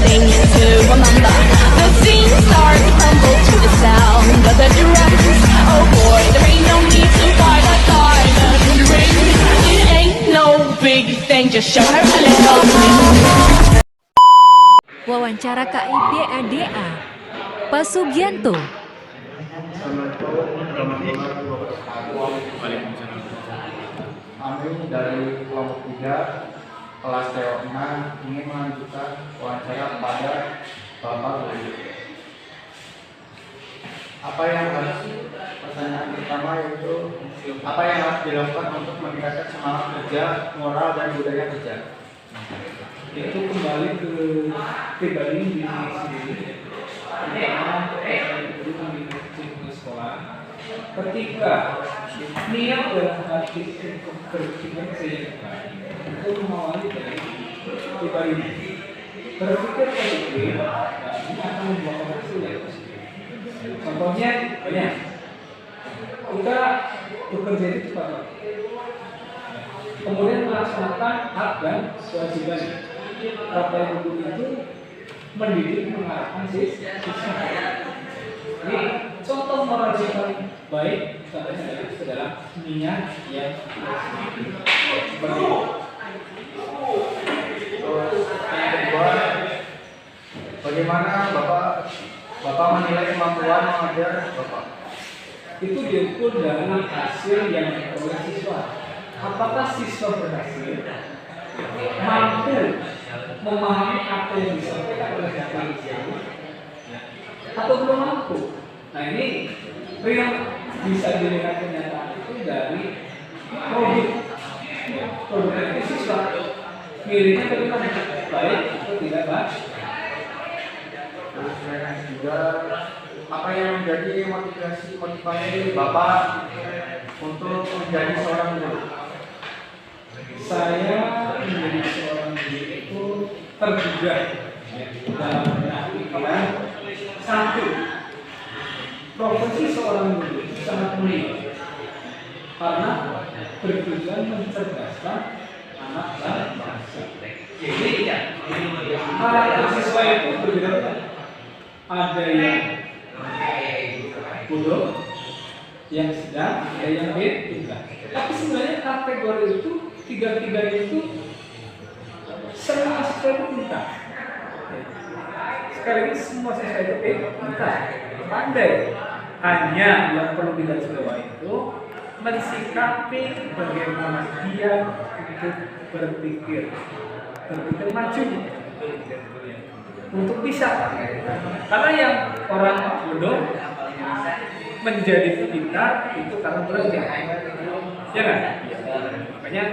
thing to remember. The scene starts to crumble to the sound of the drums. Oh boy, there ain't no need to buy a diamond ring. It ain't no big thing, just show her a little fling. Wawancara KIP ADA Pak Sugianto. Kami dari kelompok 3 kelas TO6 ingin melanjutkan wawancara pada Bapak Guru. Pertanyaan pertama yaitu apa yang harus dilakukan untuk meningkatkan semangat kerja, moral dan budaya kerja? Itu kembali ke pribadi diri sendiri. Pertama, itu mengikuti sekolah. Ketika niat dan hati untuk berpikir itu mengawali dari pribadi. Berpikir positif, ini akan membawa hasil yang positif. Contohnya, kita bekerja itu cepat waktu. Kemudian melaksanakan hak dan kewajiban. Kata yang itu mendidik mengarahkan siswa. Ini contoh moral yang paling baik ke dalam niat yang seperti itu. Yang kedua, bagaimana Bapak menilai kemampuan mengajar Bapak? Itu diukur dari hasil yang diperoleh siswa. Apakah siswa berhasil mampu memahami apa yang disampaikan oleh guru atau belum mampu? Nah, ini yang bisa dilihat kenyataan itu dari produk dari siswa. Milihnya bagaimana? Baik atau tidak baik? Terus yang juga, apa yang menjadi motivasi Bapak untuk menjadi seorang guru? Saya menjadi seorang guru itu tergugah dalam pendidikan. Satu, profesi seorang guru itu sangat mulia karena bertujuan mencerdaskan anak dan bangsa. Jadi para siswa itu berbeda. Ada yang bodoh, yang sedang, ada yang pintar. Tapi sebenarnya kategori itu tiga-tiganya itu semua siswa itu pintar. Sekaligus semua siswa itu pintar, pandai. Hanya yang perlu digarisbawahi itu mensikapi bagaimana dia untuk berpikir maju untuk bisa. Karena yang orang bodoh menjadi pintar itu karena belajar, ya kan? Makanya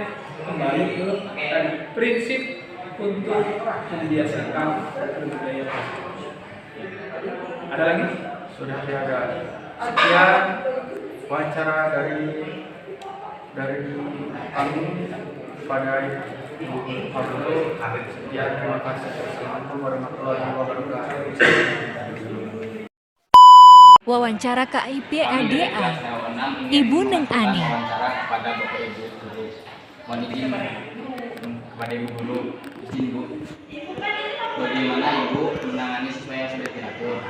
kembali ke tadi prinsip untuk membiasakan berbudaya. Ada lagi? Sudah ada. Sekian wawancara dari kami pada Ibu Guru. Sekian, terima kasih. Assalamualaikum warahmatullahi wabarakatuh. Wawancara KIP ADA Ibu Neng Ani. Wawancara kepada Bapak Ibu Guru. Mohon izin kepada Ibu Guru, izin Bu. Bagaimana Ibu menangani siswa yang sudah diatur?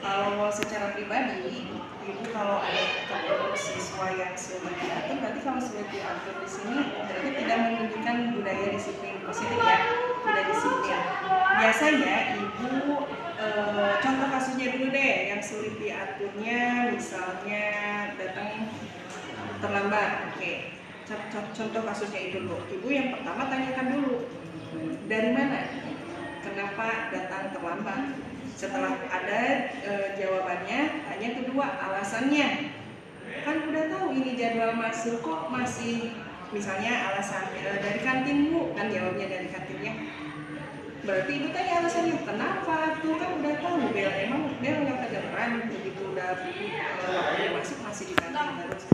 Kalau secara pribadi, Ibu kalau ada siswa yang sudah diatur, berarti kalau sudah diatur di sini berarti tidak menunjukkan budaya disiplin positif ya, tidak disiplin. Biasanya Ibu contoh kasusnya dulu deh, yang sulit diaturnya, misalnya datang terlambat. Oke. Contoh kasusnya itu dulu. Ibu yang pertama tanyakan dulu, dari mana? Kenapa datang terlambat? Setelah ada jawabannya, tanya kedua alasannya. Kan udah tahu ini jadwal masuk kok masih, misalnya alasan dari kantin Bu, kan jawabnya dari kantinnya. Berarti Ibu tanya alasannya, kenapa? Tuh kan udah tahu bel, emang bel nggak kedengeran begitu udah waktunya masuk masih di kantin terus.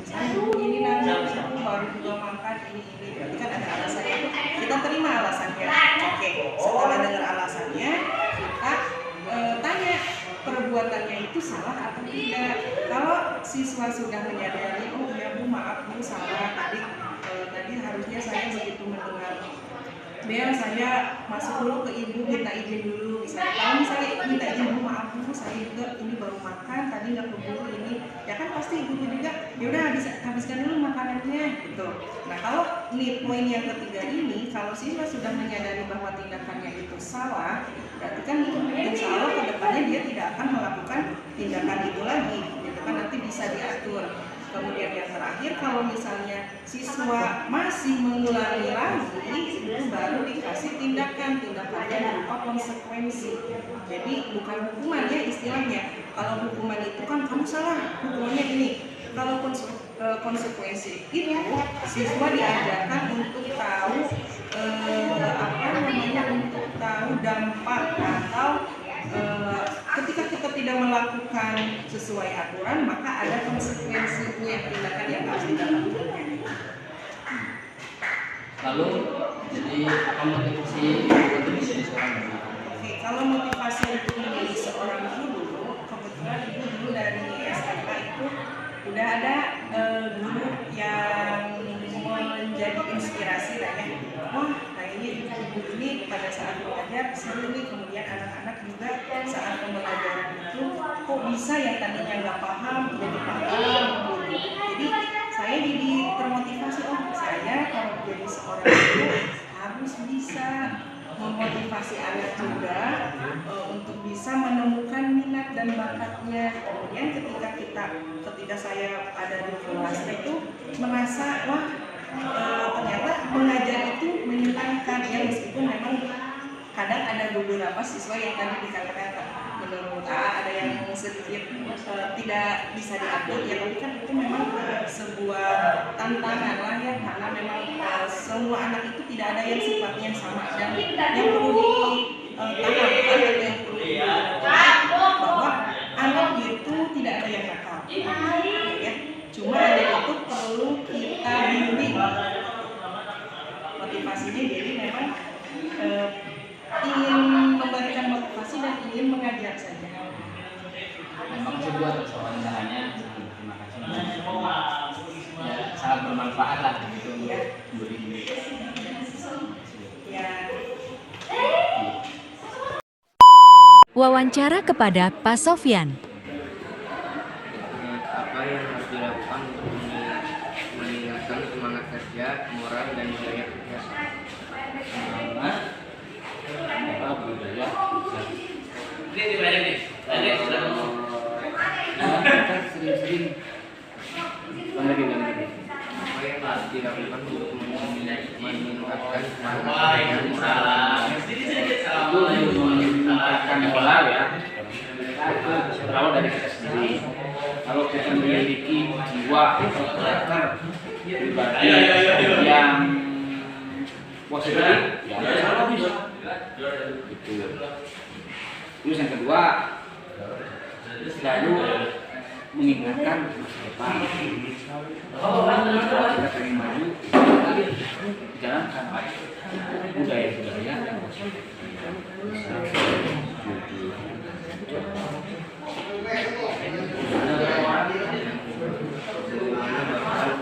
Ini nanti baru juga makan ini, berarti kan ada alasannya. Kita terima alasannya. Oke, setelah dengar alasannya, kita tanya perbuatannya itu salah atau tidak. Kalau siswa sudah menyadari, oh ya Bu, maaf Bu, salah tadi harusnya saya begitu mendengar Bel, saya masuk dulu ke ibu, minta izin dulu. Kalau misalnya minta izin dulu, maaf bu, saya juga ini baru makan, tadi nggak keburu ini, ya kan pasti ibu juga, yaudah habiskan dulu makanannya gitu. Nah kalau nih poin yang ketiga ini, kalau siswa sudah menyadari bahwa tindakannya itu salah, berarti kan insya Allah kedepannya dia tidak akan melakukan tindakan itu lagi, gitu kan, nanti bisa diatur. Kemudian yang terakhir, kalau misalnya siswa masih mengulangi lagi, itu baru dikasih tindakannya berupa konsekuensi. Jadi bukan hukuman ya istilahnya. Kalau hukuman itu kan kamu salah, hukumannya ini. Kalau konsekuensi itu siswa diajarkan untuk tahu untuk tahu dampak atau ketika kita tidak melakukan sesuai aturan, maka ada konsekuensinya, tindakan yang harus dilakukan. Lalu jadi apa motivasi untuk menjadi seorang guru? Oke, kalau motivasi untuk menjadi seorang guru, kebetulan ibu dulu dari SMK itu udah ada guru yang menjadi inspirasi lah ya. Wah, kayaknya ibu ini pada saat belajar seru nih, kemudian anak-anak juga saat pembelajaran itu kok bisa ya tadinya nggak paham jadi paham gitu. Jadi saya jadi termotivasi, oh saya kalau jadi seorang guru harus bisa memotivasi anak juga untuk bisa menemukan minat dan bakatnya. Kemudian ketika saya ada di kelas itu merasa wah ternyata mengajar itu menyenangkan ya, meskipun memang kadang ada beberapa siswa yang tadi dikatakan menurut ada yang sedikit tidak bisa diatur ya, tapi kan itu memang sebuah tantangan lah ya, karena memang semua anak itu tidak ada yang sifatnya sama, dan yang perlu ditanamkan atau yang perlu ditanamkan bahwa anak itu tidak ada yang nakal ya, cuma ada itu perlu kita bimbing motivasinya. Jadi memang ingin memberikan motivasi dan ingin mengajar saja. Memang sebuah wawancaranya, terima kasih. Ya, sangat bermanfaat lah gitu untuk guru ini. Ya. Wawancara kepada Pak Sofyan. Apa yang harus dilakukan untuk meningkatkan semangat kerja, moral dan budaya kerja? Budaya. Kita sering-sering Apa yang harus dilakukan untuk meningkatkan semangat kerja, moral? Itu meningkatkan moral ya. Itu berawal dari kita sendiri. Kalau kita memiliki jiwa karakter pribadi yang positif, ya insya bisa. Gitu. Terus yang kedua, selalu mengingatkan masa depan. Kita pengen maju, jalankan budaya-budaya yang positif.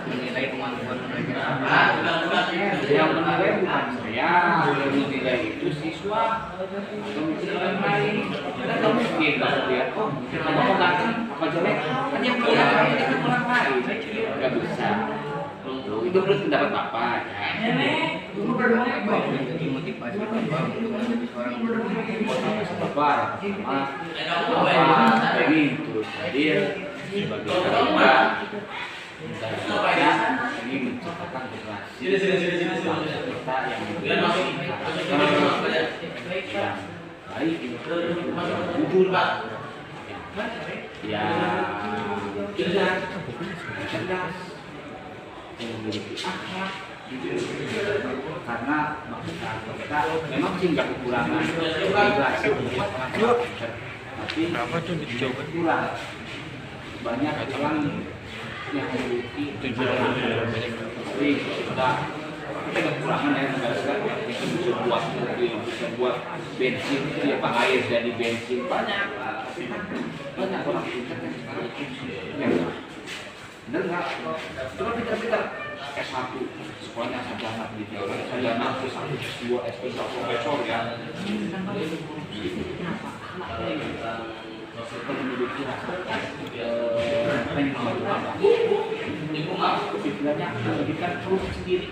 Menilai kemampuan mereka. Yang menilai bukan saya, yang menilai itu siswa atau mungkin orang lain. Kita nggak mungkin kalau dia, oh kamu ganteng, apa jelek, kan yang pulang orang lain, nggak bisa. Itu menurut pendapat Bapak ya. Jadi motivasi Bapak untuk menjadi seorang guru. Motivasi Bapak sama Bapak pengen terus hadir sebagai karyawan dan kita ingin menciptakan generasi kita yang yang baik, yang jujur, yang cerdas, yang memiliki akhlak. Karena maksudnya kita memang sih nggak kekurangan generasi tapi kurang banyak orang yang memiliki tujuan tapi kita kekurangan ya, negara sekarang kita bisa buat mobil, bisa buat bensin, siapa air dari bensin, banyak orang pintar yang sekarang itu benar nggak? Coba pintar-pintar S1 sekolahnya sarjana gitu ya, sarjana S1 S2 S3 profesor ya. Kenapa? Memiliki rasa pengen kepikirannya menjadikan perut sendiri.